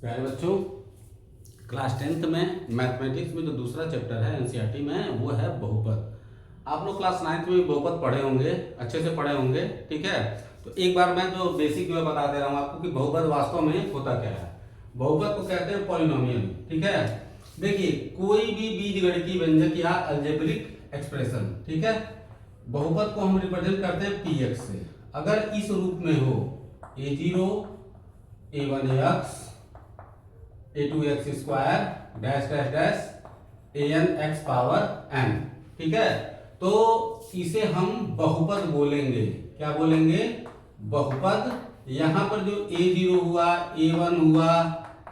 प्यारे बच्चों, class 10th में मैथमेटिक्स में जो दूसरा चैप्टर है एनसीईआरटी में वो है बहुपद। आप लोग क्लास 9th में भी बहुपद पढ़े होंगे, अच्छे से पढ़े होंगे, ठीक है। तो एक बार मैं जो बेसिक जो बता दे रहा हूँ आपको कि बहुपद वास्तव में होता क्या है। बहुपद को कहते हैं पॉलिनोमियल, ठीक है। देखिए, कोई भी बीजगणितीय व्यंजक या अलजेब्रिक एक्सप्रेशन, ठीक है, बहुपद को हम रिप्रेजेंट करते हैं px से। अगर इस रूप में हो a0 a1x a2x square dash dash dash an x power n, ठीक है, तो इसे हम बहुपद बोलेंगे। क्या बोलेंगे? बहुपद। यहां पर जो a0 हुआ, a1 हुआ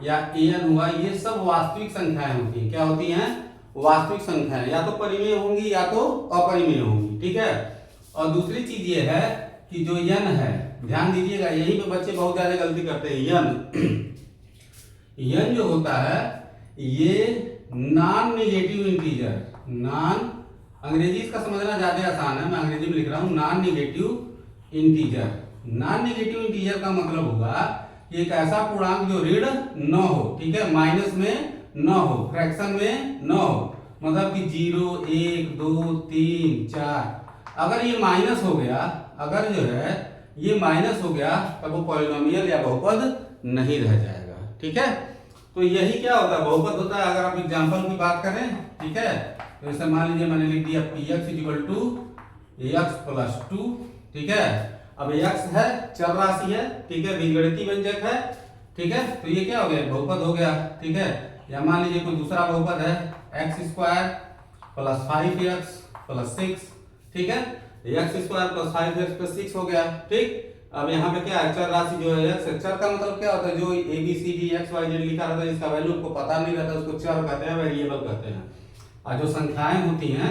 या an हुआ, ये सब वास्तविक संख्याएं होती हैं। क्या होती हैं? वास्तविक संख्याएं, या तो परिमेय होंगी या तो अपरिमेय होंगी, ठीक है। और दूसरी चीज ये है कि जो n है, ध्यान दीजिएगा, यहीं पे बच्चे बहुत ज्यादा गलती करते हैं। n जो होता है ये नॉन नेगेटिव इंटीजर, नॉन, अंग्रेजी इसका समझना ज्यादा आसान है, मैं अंग्रेजी में लिख रहा हूं non negative integer. Non negative integer का मतलब होगा कि एक ऐसा पूर्णांक जो ऋण न हो, ठीक है, माइनस में न हो, फ्रैक्शन में न हो, मतलब कि 0 1 2 3 4। अगर ये माइनस हो गया, अगर जो है ये माइनस हो गया, तब वो पॉलिनोमियल या बहुपद नहीं रह जाएगा, ठीक है। तो यही क्या होता है, बहुपद होता है। अगर आप एग्जांपल की बात करें, ठीक है, तो जैसे मान लीजिए मैंने लिख दिया px = x + 2, ठीक है। अब x है, चर राशि है, ठीक है, बीजगणितीय व्यंजक है, ठीक है, तो ये क्या हो गया, बहुपद हो गया, ठीक है। या मान लीजिए कोई दूसरा बहुपद है x² + 5x + 6, ठीक है, x² + 5x + 6 हो गया, ठीक। अब यहाँ पे क्या है, चर राशि जो है x है। चर का मतलब क्या होता है, जो ABCD XYZ लिखा रहता है, इसका वैल्यू उनको पता नहीं रहता, उसको चर कहते हैं, वेरिएबल कहते हैं। और जो संख्याएं होती हैं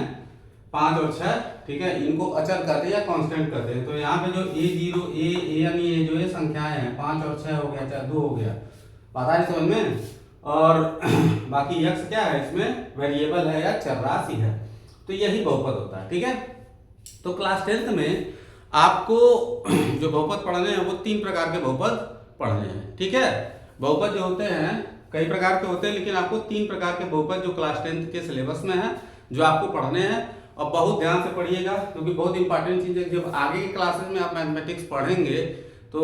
5 और 6, ठीक है, इनको अचर कहते हैं या कांस्टेंट कहते हैं। तो यहाँ पे जो a0 an ये जो है संख्याएं हैं, 5 और 6 हो गया, चाहे 2 हो गया, पता है समझ में। और बाकी x क्या है, इसमें वेरिएबल है या चर राशि है। तो यही बहुपद होता है, ठीक है। तो क्लास 10th में आपको जो बहुपद पढ़ने हैं वो 3 प्रकार के बहुपद पढ़ने हैं, ठीक है। बहुपद जो होते हैं कई प्रकार के होते हैं, लेकिन आपको 3 प्रकार के बहुपद जो क्लास 10th के सिलेबस में है, जो आपको पढ़ने हैं। और बहुत ध्यान से पढ़िएगा, क्योंकि बहुत इंपॉर्टेंट चीज है। जब आगे के क्लासेस में आप मैथमेटिक्स पढ़ेंगे तो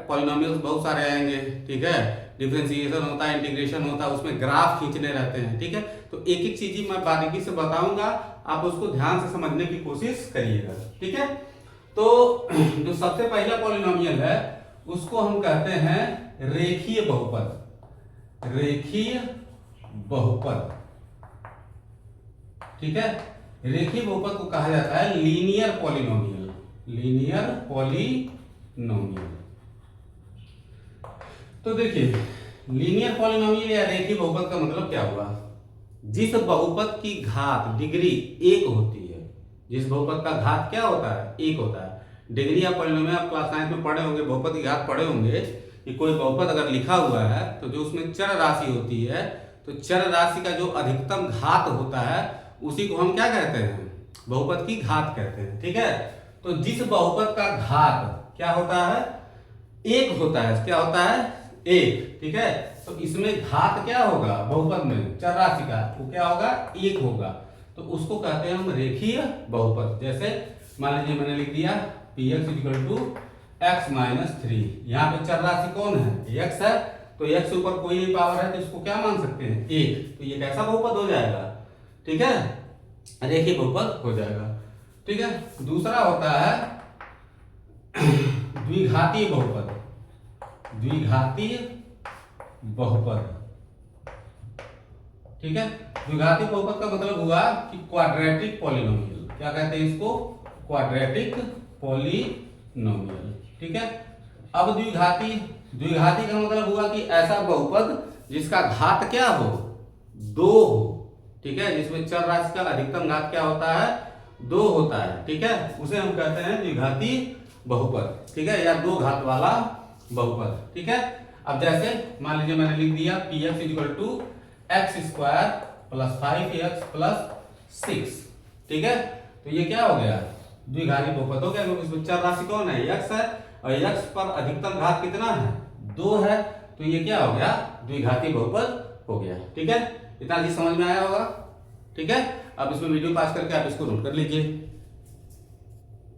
पॉलिनोमियल्स बहुत सारे आएंगे, ठीक है, डिफरेंशिएशन होता है, इंटीग्रेशन होता है, उसमें ग्राफ खींचने रहते हैं, ठीक है। तो एक एक चीज मैं बारीकी से बताऊंगा, आप उसको ध्यान से समझने की कोशिश करिएगा, ठीक है। तो जो सबसे पहला पॉलिनोमियल है उसको हम कहते हैं रेखीय बहुपद, रेखीय बहुपद, ठीक है। रेखीय बहुपद को कहा जाता है लीनियर पॉलिनोमियल, लीनियर पॉलिनोमियल। तो देखिए, लीनियर पॉलिनोमियल या रेखीय बहुपद का मतलब क्या हुआ, जिस बहुपद की घात डिग्री 1 होती है, जिस बहुपद का घात क्या होता है, 1 होता है। डिग्री या पॉलिनोमियल आप क्लास 9 में पढ़े होंगे, बहुपद की घात पढ़े होंगे कि कोई बहुपद अगर लिखा हुआ है तो जो उसमें चर राशि होती है, तो चर राशि का जो अधिकतम घात होता है उसी को हम क्या कहते हैं, बहुपद की घात कहते हैं, ठीक है। तो जिस बहुपद का घात क्या होता है, 1 होता है, क्या होता है, 1, ठीक है। तो इसमें घात क्या होगा, बहुपद में चर राशि का, वो क्या होगा, 1 होगा। तो उसको कहते हैं हम रेखीय बहुपद। जैसे मान लीजिए मैंने लिख दिया px = x - 3, यहाँ पे चर राशि कौन है, x है, तो x के ऊपर कोई नहीं पावर है, तो इसको क्या मान सकते हैं, 1। तो ये कैसा बहुपद हो जाएगा, ठीक है, रेखीय बहुपद हो जाएगा, ठीक है। दूसरा होता है द्विघातीय बहुपद, द्विघातीय बहुपद, ठीक है। द्विघातीय बहुपद का मतलब हुआ कि क्वाड्रेटिक पॉलिनोमियल, क्या कहते हैं इसको, क्वाड्रेटिक पॉलिनोमियल, ठीक है। अब द्विघाती, द्विघाती का मतलब हुआ कि ऐसा बहुपद जिसका घात क्या हो, 2 हो, ठीक है, जिसमें चर राशि का अधिकतम घात क्या होता है, 2 होता है, ठीक है, उसे हम कहते हैं द्विघाती बहुपद, ठीक है, या 2 घात वाला बहुपद, ठीक है। अब जैसे मान लीजिए मैंने लिख दिया px = x² + 5x + 6, ठीक है। तो ये क्या हो गया, द्विघाती बहुपद हो गया, क्योंकि इसमें चर राशि कौन है, x है, और x पर अधिकतम घात कितना है, 2 है। तो ये क्या हो गया, द्विघाती बहुपद हो गया। ठीक है, इतना चीज समझ में आया होगा। ठीक है, अब इसमें वीडियो पास करके आप इसको नोट कर लीजिए।